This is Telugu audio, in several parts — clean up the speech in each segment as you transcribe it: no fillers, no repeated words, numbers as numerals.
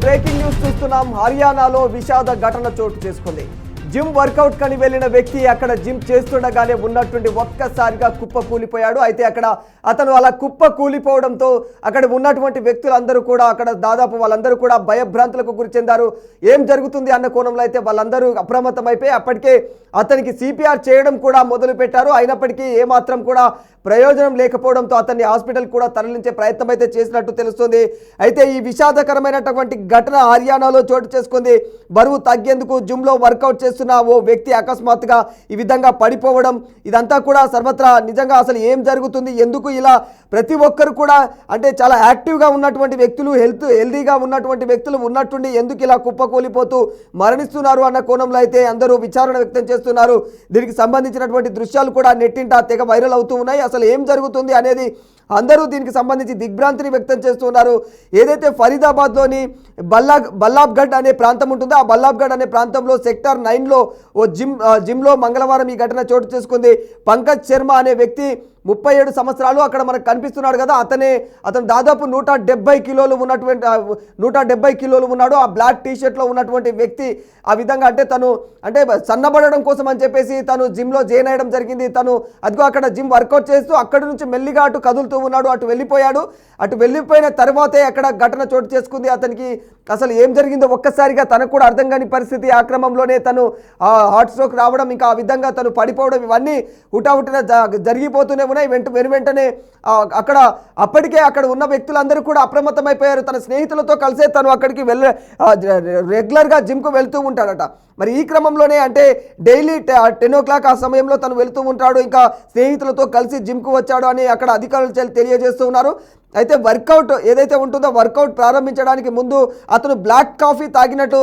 బ్రేకింగ్ న్యూస్ చూస్తున్నాం. హర్యానాలో విషాద ఘటన చోటు చేసుకుంది. జిమ్ వర్కౌట్ కని వెళ్లిన వ్యక్తి అక్కడ జిమ్ చేస్తుండగానే ఉన్నటువంటి ఒక్కసారిగా కుప్ప కూలిపోయాడు. అయితే అతను అలా కుప్ప కూలిపోవడంతో అక్కడ ఉన్నటువంటి వ్యక్తులందరూ కూడా అక్కడ దాదాపు వాళ్ళందరూ కూడా భయభ్రాంతులకు గురి చెందారు. ఏం జరుగుతుంది అన్న కోణంలో అయితే వాళ్ళందరూ అప్రమత్తమైపోయి అప్పటికే అతనికి సిపిఆర్ చేయడం కూడా మొదలు పెట్టారు. అయినప్పటికీ ఏమాత్రం కూడా ప్రయోజనం లేకపోవడంతో అతన్ని హాస్పిటల్ కూడా తరలించే ప్రయత్నం అయితే చేసినట్టు తెలుస్తుంది. అయితే ఈ విషాదకరమైనటువంటి ఘటన హర్యానాలో చోటు చేసుకుంది. బరువు తగ్గేందుకు జిమ్లో వర్కౌట్ చేస్తున్న ఓ వ్యక్తి అకస్మాత్తుగా ఈ విధంగా పడిపోవడం, ఇదంతా కూడా సర్వత్రా నిజంగా అసలు ఏం జరుగుతుంది, ఎందుకు ఇలా ప్రతి ఒక్కరు కూడా అంటే చాలా యాక్టివ్గా ఉన్నటువంటి వ్యక్తులు, హెల్తీగా ఉన్నటువంటి వ్యక్తులు ఉన్నట్టుండి ఎందుకు ఇలా కుప్పకూలిపోతూ మరణిస్తున్నారు అన్న కోణంలో అయితే అందరూ విచారణ వ్యక్తం చేస్తున్నారు. దీనికి సంబంధించినటువంటి దృశ్యాలు కూడా నెట్టింట తెగ వైరల్ అవుతూ ఉన్నాయి. అసలు ఏం జరుగుతుంది అనేది అందరూ దీనికి సంబంధించి దిగ్భ్రాంతిని వ్యక్తం చేస్తున్నారు. ఏదైతే ఫరీదాబాద్లోని బల్లాబ్గఢ్ అనే ప్రాంతం ఉంటుందో ఆ బల్లాబ్గఢ్ అనే ప్రాంతంలో సెక్టార్ 9లో ఓ జిమ్లో మంగళవారం ఈ ఘటన చోటు చేసుకుంది. పంకజ్ శర్మ అనే వ్యక్తి 37 సంవత్సరాలు అక్కడ మనకు కనిపిస్తున్నాడు కదా, అతను దాదాపు 170 కిలోలు ఉన్నాడు. ఆ బ్లాక్ టీషర్ట్లో ఉన్నటువంటి వ్యక్తి ఆ విధంగా తను సన్నబడడం కోసం అని చెప్పేసి తను జిమ్లో జాయిన్ అయ్యడం జరిగింది. తను అదిగో అక్కడ జిమ్ వర్కౌట్ చేస్తూ అక్కడి నుంచి మెల్లిగా అటు కదులుతూ ఉన్నాడు. అటు వెళ్ళిపోయిన తర్వాతే అక్కడ ఘటన చోటు చేసుకుంది. అతనికి అసలు ఏం జరిగిందో ఒక్కసారిగా తనకు కూడా అర్థం కాని పరిస్థితి. ఆ క్రమంలోనే తను హార్ట్ స్ట్రోక్ రావడం, ఇంకా ఆ విధంగా తను పడిపోవడం, ఇవన్నీ హుటాహుటిన జరిగిపోతూనే ఉన్నాయి. వెంటనే అప్పటికే అక్కడ ఉన్న వ్యక్తులందరూ కూడా అప్రమత్తమైపోయారు. తన స్నేహితులతో కలిసే తను అక్కడికి రెగ్యులర్గా జిమ్కు వెళ్తూ ఉంటాడట. మరి ఈ క్రమంలోనే డైలీ 10 o'clock ఆ సమయంలో తను వెళ్తూ ఉంటాడు. ఇంకా స్నేహితులతో కలిసి జిమ్కు వచ్చాడు అని అక్కడ అధికారులు తెలియజేస్తూ ఉన్నారు. అయితే వర్కౌట్ ఏదైతే ఉంటుందో వర్కౌట్ ప్రారంభించడానికి ముందు అతను బ్లాక్ కాఫీ తాగినట్టు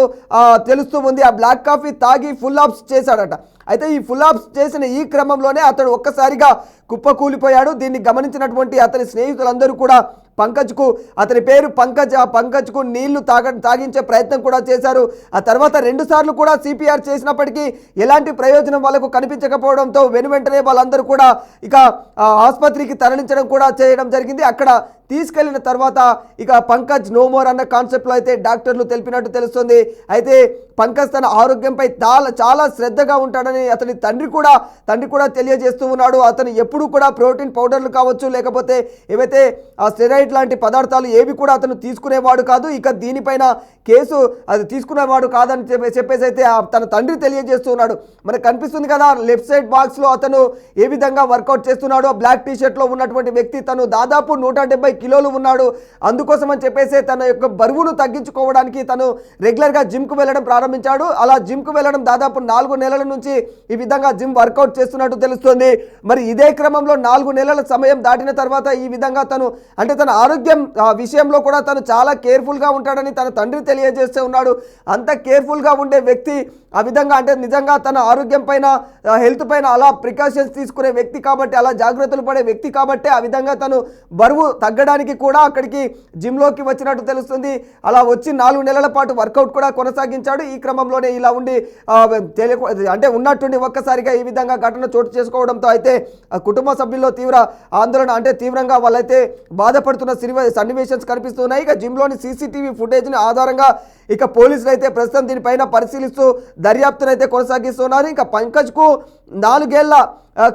తెలుస్తూ ఉంది. ఆ బ్లాక్ కాఫీ తాగి ఫుల్ ఆప్స్ చేశాడట. అయితే ఈ ఫుల్ ఆప్స్ చేసిన ఈ క్రమంలోనే అతడు ఒక్కసారిగా కుప్పకూలిపోయాడు. దీన్ని గమనించినటువంటి అతని స్నేహితులందరూ కూడా అతని పేరు పంకజ్, ఆ పంకజ్కు నీళ్లు తాగించే ప్రయత్నం కూడా చేశారు. ఆ తర్వాత 2 సార్లు కూడా సిపిఆర్ చేసినప్పటికీ ఎలాంటి ప్రయోజనం వాళ్ళకు కనిపించకపోవడంతో వెంటనే వాళ్ళందరూ కూడా ఇక ఆసుపత్రికి తరలించడం కూడా చేయడం జరిగింది. అక్కడ తీసుకెళ్లిన తర్వాత ఇక పంకజ్ నోమోర్ అన్న కాన్సెప్ట్లో అయితే డాక్టర్లు తెలిపినట్టు తెలుస్తుంది. అయితే పంకజ్ తన ఆరోగ్యంపై చాలా శ్రద్ధగా ఉంటాడని అతని తండ్రి కూడా తెలియజేస్తూ ఉన్నాడు. అతను ఎప్పుడూ కూడా ప్రోటీన్ పౌడర్లు కావచ్చు, లేకపోతే ఏవైతే స్టెరాయిడ్ లాంటి పదార్థాలు ఏవి కూడా అతను తీసుకునేవాడు కాదు. ఇక దీనిపైన కేసు అది తీసుకునేవాడు కాదని చెప్పేసి అయితే తన తండ్రి తెలియజేస్తూ ఉన్నాడు. మనకు కనిపిస్తుంది కదా లెఫ్ట్ సైడ్ బాక్స్లో అతను ఏ విధంగా వర్కౌట్ చేస్తున్నాడో. బ్లాక్ టీషర్ట్లో ఉన్నటువంటి వ్యక్తి తను దాదాపు 170 కిలోలు ఉన్నాడు. అందుకోసం అని చెప్పేసి తన యొక్క బరువును తగ్గించుకోవడానికి తను రెగ్యులర్గా జిమ్కు వెళ్ళడం ప్రారంభించాడు. అలా జిమ్కు వెళ్ళడం దాదాపు 4 నెలల నుంచి ఈ విధంగా జిమ్ వర్కౌట్ చేస్తున్నట్టు తెలుస్తుంది. మరి ఇదే క్రమంలో 4 నెలల సమయం దాటిన తర్వాత ఈ విధంగా తన ఆరోగ్యం విషయంలో కూడా తను చాలా కేర్ఫుల్గా ఉంటాడని తన తండ్రి తెలియజేస్తూ ఉన్నాడు. అంత కేర్ఫుల్గా ఉండే వ్యక్తి ఆ విధంగా నిజంగా తన ఆరోగ్యం పైన, హెల్త్ పైన అలా ప్రికాషన్స్ తీసుకునే వ్యక్తి కాబట్టి, అలా జాగ్రత్తలు పడే వ్యక్తి కాబట్టి ఆ విధంగా తను బరువు తగ్గడానికి కూడా అక్కడికి జిమ్లోకి వచ్చినట్టు తెలుస్తుంది. అలా వచ్చి 4 నెలల పాటు వర్కౌట్ కూడా కొనసాగించాడు. ఈ క్రమంలోనే ఇలా ఉండి ఉన్నట్టుండి ఒక్కసారిగా ఈ విధంగా ఘటన చోటు చేసుకోవడంతో అయితే కుటుంబ సభ్యుల్లో తీవ్ర ఆందోళన, తీవ్రంగా వాళ్ళైతే బాధపడుతున్న సన్నివేషన్స్ కనిపిస్తున్నాయి. ఇక జిమ్లోని సీసీటీవీ ఫుటేజ్ని ఆధారంగా ఇక పోలీసులు అయితే ప్రస్తుతం దీనిపైన పరిశీలిస్తూ దర్యాప్తునైతే కొనసాగిస్తున్నారు. ఇంకా పంకజ్కు 4 ఏళ్ల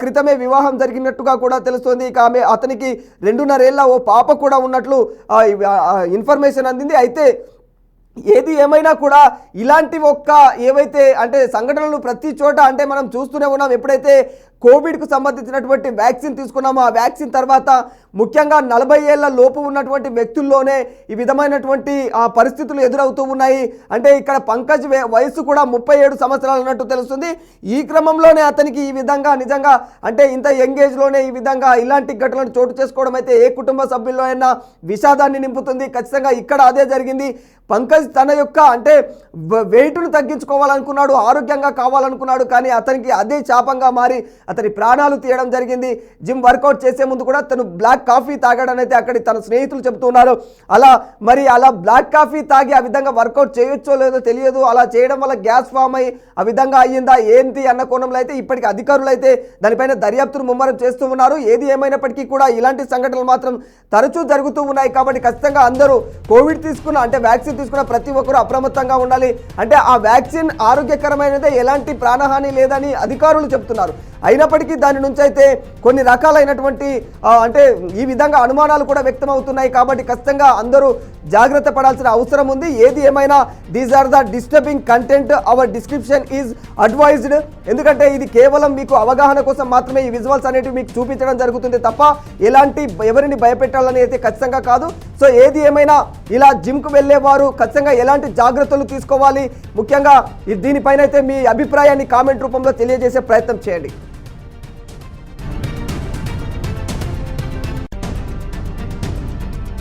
క్రితమే వివాహం జరిగినట్టుగా కూడా తెలుస్తుంది. ఇక అతనికి 2.5 ఏళ్ల ఓ పాప కూడా ఉన్నట్లు ఇన్ఫర్మేషన్ అందింది. అయితే ఏది ఏమైనా కూడా ఇలాంటి ఏవైతే సంఘటనలు ప్రతి చోట మనం చూస్తూనే ఉన్నాం. ఎప్పుడైతే కోవిడ్కు సంబంధించినటువంటి వ్యాక్సిన్ తీసుకున్నామో ఆ వ్యాక్సిన్ తర్వాత ముఖ్యంగా 40 ఏళ్ల లోపు ఉన్నటువంటి వ్యక్తుల్లోనే ఈ విధమైనటువంటి పరిస్థితులు ఎదురవుతూ ఉన్నాయి. ఇక్కడ పంకజ్ వయసు కూడా 37 సంవత్సరాలు అన్నట్టు తెలుస్తుంది. ఈ క్రమంలోనే అతనికి ఈ విధంగా నిజంగా ఇంత యంగ్ ఏజ్లోనే ఈ విధంగా ఇలాంటి ఘటనలు చోటు చేసుకోవడం అయితే ఏ కుటుంబ సభ్యుల్లో అయినా విషాదాన్ని నింపుతుంది. ఖచ్చితంగా ఇక్కడ అదే జరిగింది. పంకజ్ తన యొక్క వెయిట్ను తగ్గించుకోవాలనుకున్నాడు, ఆరోగ్యంగా కావాలనుకున్నాడు. కానీ అతనికి అదే శాపంగా మారి అతని ప్రాణాలు తీయడం జరిగింది. జిమ్ వర్కౌట్ చేసే ముందు కూడా తను బ్లాక్ కాఫీ తాగాడని అయితే అక్కడి తన స్నేహితులు చెబుతున్నారు. అలా బ్లాక్ కాఫీ తాగి ఆ విధంగా వర్కౌట్ చేయొచ్చో లేదో తెలియదు. అలా చేయడం వల్ల గ్యాస్ ఫామ్ అయ్యి ఆ విధంగా అయ్యిందా ఏంటి అన్న కోణంలో అయితే ఇప్పటికి అధికారులు అయితే దానిపైన దర్యాప్తును ముమ్మరం చేస్తూ ఉన్నారు. ఏది ఏమైనప్పటికీ కూడా ఇలాంటి సంఘటనలు మాత్రం తరచూ జరుగుతూ ఉన్నాయి. కాబట్టి ఖచ్చితంగా అందరూ కోవిడ్ తీసుకున్న అంటే వ్యాక్సిన్ తీసుకున్న ప్రతి ఒక్కరూ అప్రమత్తంగా ఉండాలి. అంటే ఆ వ్యాక్సిన్ ఆరోగ్యకరమైనదే, ఎలాంటి ప్రాణహాని లేదని అధికారులు చెప్తున్నారు. అయినప్పటికీ దాని నుంచి అయితే కొన్ని రకాలైనటువంటి అంటే ఈ విధంగా అనుమానాలు కూడా వ్యక్తమవుతున్నాయి. కాబట్టి ఖచ్చితంగా అందరూ జాగ్రత్త పడాల్సిన అవసరం ఉంది. ఏది ఏమైనా these are the disturbing content, our description is advised. ఎందుకంటే ఇది కేవలం మీకు అవగాహన కోసం మాత్రమే ఈ విజువల్స్ అనేటివి మీకు చూపించడం జరుగుతుంది తప్ప ఎవరిని భయపెట్టాలని అయితే ఖచ్చితంగా కాదు. సో ఏది ఏమైనా ఇలా జిమ్కు వెళ్ళేవారు ఖచ్చితంగా ఎలాంటి జాగ్రత్తలు తీసుకోవాలి, ముఖ్యంగా దీనిపైన అయితే మీ అభిప్రాయాన్ని కామెంట్ రూపంలో తెలియజేసే ప్రయత్నం చేయండి.